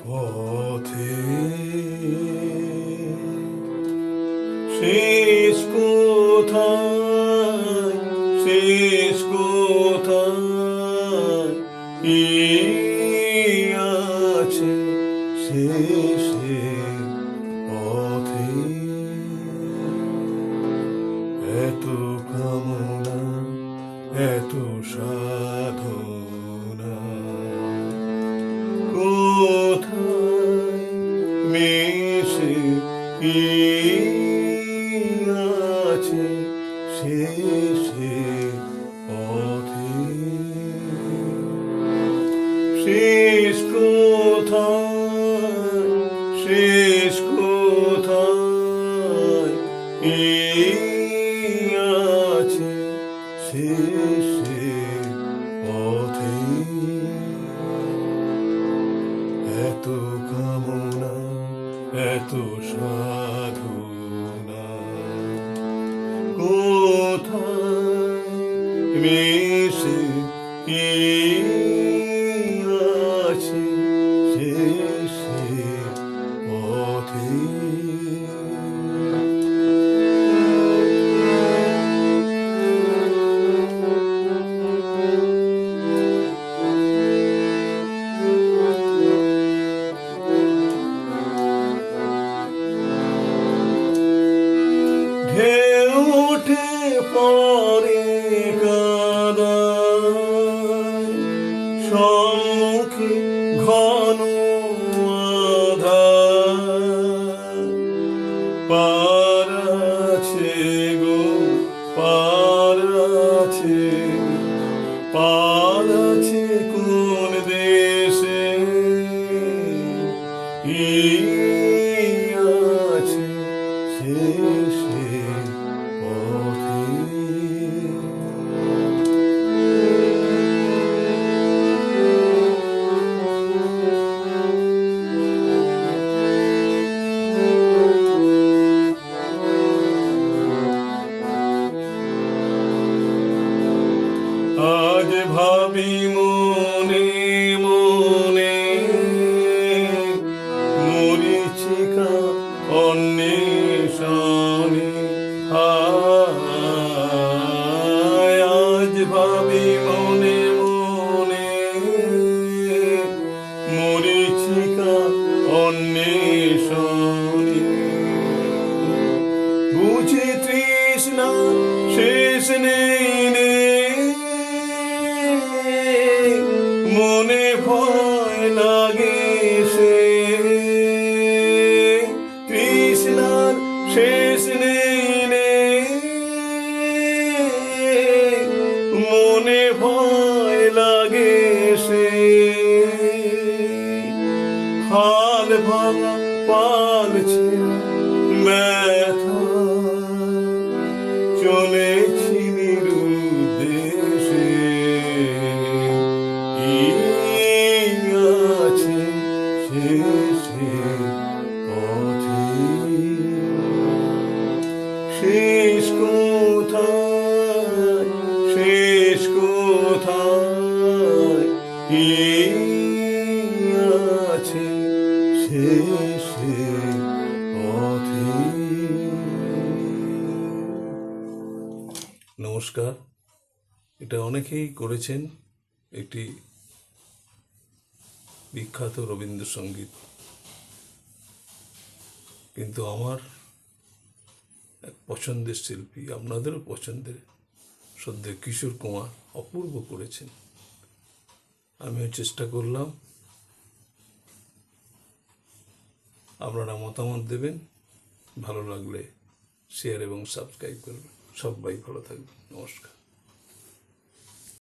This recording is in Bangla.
পথে শেষ কোথায়, শেষ কোথায় কি আছে শেষে পথে? এত কামনা, এত সাধনা, কোথায় মিশে কি আছে শেষে পথে? শেষ কোথায়, শেষ কোথায় কি আছে শেষে পথে? এত কামনা, এত সাধনা, কোথায় মিশে কি আছে শেষে পথে? ঢেউ ওঠে পরে কাদায়, সম্মুখে ঘন আঁধার। পার আছে গো, পার আছে, পার আছে কোন দেশে কি আছে শেষে পথে? আজ ভাবি মনে মনে, মরীচিকা অন্বেষণে। আজ ভাবি মনে মনে, মরীচিকা অন্বেষণে। বুঝি তৃষ্ণা শেষ নেই রে, মনে ভয় লাগে সে। তৃষ্ণার শেষ নেই রে, মনে ভয় লাগে সে। হাল ভাঙা পাল ছেঁড়া ব্যথা, চলেছি নিরুদ্দেশে কি আছে শেষে পথে? শেষ কোথায়, শেষ কোথায় কি আছে শেষে পথে? নমস্কার। এটা অনেকেই করেছেন, একটি বিখ্যাত রবীন্দ্রসঙ্গীত, কিন্তু আমার এক পছন্দের শিল্পী, আপনাদেরও পছন্দের, শ্রদ্ধেয় কিশোর কুমার অপূর্ব করেছেন। আমিও চেষ্টা করলাম। আপনারা মতামত দেবেন, ভালো লাগলে শেয়ার এবং সাবস্ক্রাইব করবেন। সবাই ভালো থাকবেন। নমস্কার।